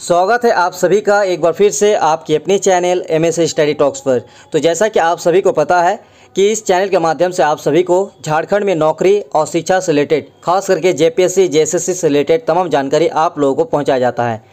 स्वागत है आप सभी का एक बार फिर से आपकी अपनी चैनल एमएस स्टडी टॉक्स पर। तो जैसा कि आप सभी को पता है कि इस चैनल के माध्यम से आप सभी को झारखंड में नौकरी और शिक्षा से रिलेटेड खास करके जेपीएससी जेएसएससी से रिलेटेड तमाम जानकारी आप लोगों को पहुंचाया जाता है।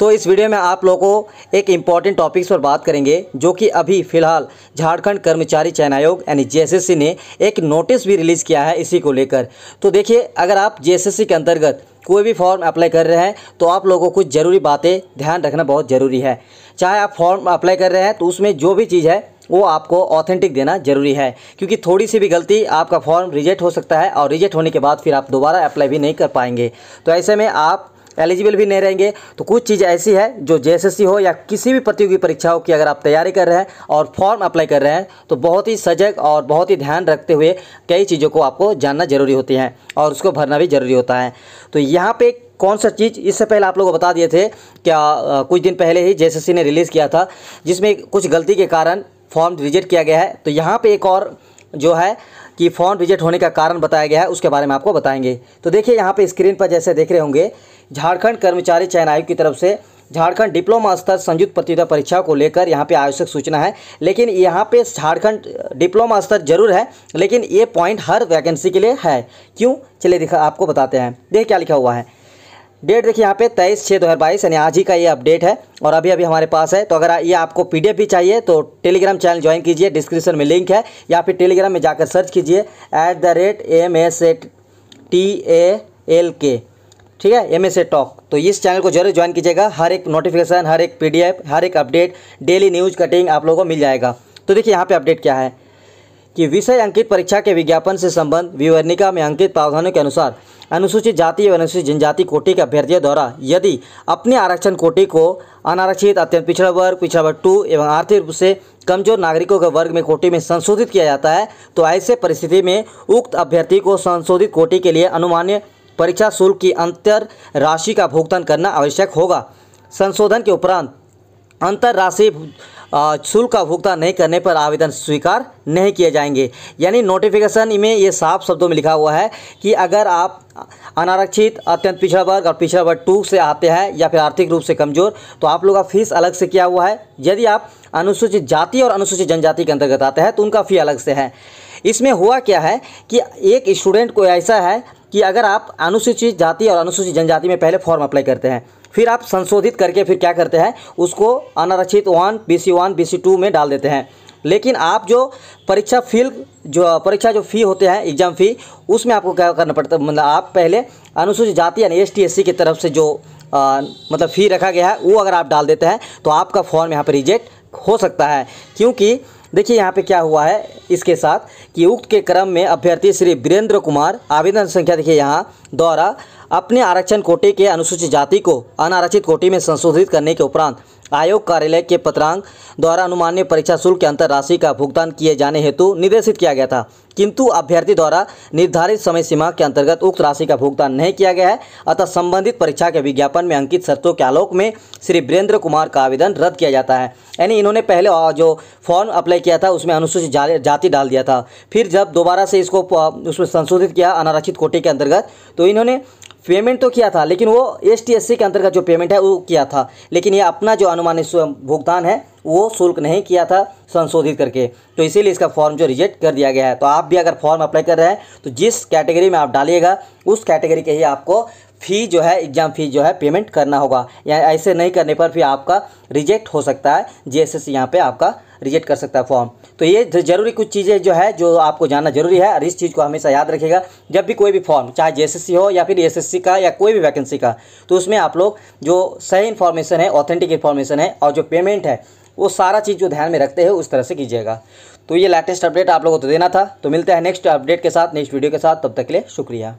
तो इस वीडियो में आप लोगों को एक इम्पॉर्टेंट टॉपिक्स पर बात करेंगे जो कि अभी फ़िलहाल झारखंड कर्मचारी चयन आयोग यानी जेएसएससी ने एक नोटिस भी रिलीज़ किया है इसी को लेकर। तो देखिए, अगर आप जेएसएससी के अंतर्गत कोई भी फॉर्म अप्लाई कर रहे हैं तो आप लोगों को कुछ ज़रूरी बातें ध्यान रखना बहुत ज़रूरी है। चाहे आप फॉर्म अप्लाई कर रहे हैं तो उसमें जो भी चीज़ है वो आपको ऑथेंटिक देना ज़रूरी है, क्योंकि थोड़ी सी भी गलती आपका फॉर्म रिजेक्ट हो सकता है और रिजेक्ट होने के बाद फिर आप दोबारा अप्लाई भी नहीं कर पाएंगे। तो ऐसे में आप एलिजिबल भी नहीं रहेंगे। तो कुछ चीज़ ऐसी है जो जेएसएससी हो या किसी भी प्रतियोगी परीक्षाओं की अगर आप तैयारी कर रहे हैं और फॉर्म अप्लाई कर रहे हैं तो बहुत ही सजग और बहुत ही ध्यान रखते हुए कई चीज़ों को आपको जानना ज़रूरी होती है और उसको भरना भी ज़रूरी होता है। तो यहाँ पे कौन सा चीज़ इससे पहले आप लोगों को बता दिए थे, क्या कुछ दिन पहले ही जेएसएससी ने रिलीज़ किया था जिसमें कुछ गलती के कारण फॉर्म रिजेक्ट किया गया है। तो यहाँ पे एक और जो है कि फॉर्म रिजेक्ट होने का कारण बताया गया है, उसके बारे में आपको बताएंगे। तो देखिए, यहाँ पे स्क्रीन पर जैसे देख रहे होंगे, झारखंड कर्मचारी चयन आयोग की तरफ से झारखंड डिप्लोमा स्तर संयुक्त प्रतियोगिता परीक्षा को लेकर यहाँ पे आवश्यक सूचना है। लेकिन यहाँ पे झारखंड डिप्लोमा स्तर जरूर है, लेकिन ये पॉइंट हर वैकेंसी के लिए है। क्यों, चलिए दिखा आपको बताते हैं। देखिए क्या लिखा हुआ है। डेट देखिए यहाँ पे 23/6/2022 यानी आज ही का ये अपडेट है और अभी हमारे पास है। तो अगर ये आपको पीडीएफ भी चाहिए तो टेलीग्राम चैनल ज्वाइन कीजिए, डिस्क्रिप्शन में लिंक है, या फिर टेलीग्राम में जाकर सर्च कीजिए @MSATALK, ठीक है, MSA टॉक। तो इस चैनल को जरूर ज्वाइन कीजिएगा। हर एक नोटिफिकेशन, हर एक पीडीएफ, हर एक अपडेट, डेली न्यूज़ कटिंग आप लोगों को मिल जाएगा। तो देखिए यहाँ पे अपडेट क्या है कि विषय अंकित परीक्षा के विज्ञापन से संबंध विवरणिका में अंकित प्रावधानों के अनुसार अनुसूचित जाति एवं अनुसूचित जनजाति कोटि के अभ्यर्थियों द्वारा यदि अपने आरक्षण कोटि को अनारक्षित, अत्यंत पिछड़ा वर्ग 2 एवं आर्थिक रूप से कमजोर नागरिकों के वर्ग में कोटि में संशोधित किया जाता है तो ऐसे परिस्थिति में उक्त अभ्यर्थी को संशोधित कोटि के लिए अनुमान्य परीक्षा शुल्क की अंतर राशि का भुगतान करना आवश्यक होगा। संशोधन के उपरांत अंतर राशि शुल्क का भुगतान नहीं करने पर आवेदन स्वीकार नहीं किए जाएंगे। यानी नोटिफिकेशन में ये साफ शब्दों में लिखा हुआ है कि अगर आप अनारक्षित, अत्यंत पिछड़ा वर्ग और पिछड़ा वर्ग 2 से आते हैं या फिर आर्थिक रूप से कमज़ोर, तो आप लोग का फीस अलग से किया हुआ है। यदि आप अनुसूचित जाति और अनुसूचित जनजाति के अंतर्गत आते हैं तो उनका फ़ी अलग से है। इसमें हुआ क्या है कि एक स्टूडेंट को ऐसा है कि अगर आप अनुसूचित जाति और अनुसूचित जनजाति में पहले फॉर्म अप्लाई करते हैं, फिर आप संशोधित करके फिर क्या करते हैं, उसको अनारक्षित 1 BC1 BC2 में डाल देते हैं। लेकिन आप जो परीक्षा फ़ी होते हैं, एग्ज़ाम फ़ी, उसमें आपको क्या करना पड़ता है, मतलब आप पहले अनुसूचित जाति यानी ST SC की तरफ से जो मतलब फ़ी रखा गया है वो अगर आप डाल देते हैं तो आपका फॉर्म यहाँ पर रिजेक्ट हो सकता है। क्योंकि देखिए यहाँ पे क्या हुआ है इसके साथ कि उक्त के क्रम में अभ्यर्थी श्री वीरेंद्र कुमार आवेदन संख्या देखिए यहाँ द्वारा अपने आरक्षण कोटि के अनुसूचित जाति को अनारक्षित कोटि में संशोधित करने के उपरांत आयोग कार्यालय के पत्रांक द्वारा अनुमान्य परीक्षा शुल्क की अंतर राशि का भुगतान किए जाने हेतु निर्देशित किया गया था, किंतु अभ्यर्थी द्वारा निर्धारित समय सीमा के अंतर्गत उक्त राशि का भुगतान नहीं किया गया है। अतः संबंधित परीक्षा के विज्ञापन में अंकित शर्तों के आलोक में श्री वीरेंद्र कुमार का आवेदन रद्द किया जाता है। यानी इन्होंने पहले जो फॉर्म अप्लाई किया था उसमें अनुसूचित जाति डाल दिया था, फिर जब दोबारा से इसको उसमें संशोधित किया अनारक्षित कोटि के अंतर्गत, तो इन्होंने पेमेंट तो किया था लेकिन वो ST SC के अंतर्गत जो पेमेंट है वो किया था, लेकिन ये अपना जो अनुमानित भुगतान है वो शुल्क नहीं किया था संशोधित करके, तो इसीलिए इसका फॉर्म जो रिजेक्ट कर दिया गया है। तो आप भी अगर फॉर्म अप्लाई कर रहे हैं तो जिस कैटेगरी में आप डालिएगा उस कैटेगरी के ही आपको फ़ी जो है, एग्ज़ाम फ़ी जो है पेमेंट करना होगा। या ऐसे नहीं करने पर फिर आपका रिजेक्ट हो सकता है, जेएसएससी यहाँ पे आपका रिजेक्ट कर सकता है फॉर्म। तो ये ज़रूरी कुछ चीज़ें जो है जो आपको जानना जरूरी है और इस चीज़ को हमेशा याद रखिएगा। जब भी कोई भी फॉर्म, चाहे जेएसएससी हो या फिर एसएससी का या कोई भी वैकेंसी का, तो उसमें आप लोग जो सही इन्फॉर्मेशन है, ऑथेंटिक इन्फॉर्मेशन है और जो पेमेंट है वो सारा चीज़ जो ध्यान में रखते हैं उस तरह से कीजिएगा। तो ये लेटेस्ट अपडेट आप लोगों को तो देना था। तो मिलते हैं नेक्स्ट अपडेट के साथ, नेक्स्ट वीडियो के साथ। तब तक के लिए शुक्रिया।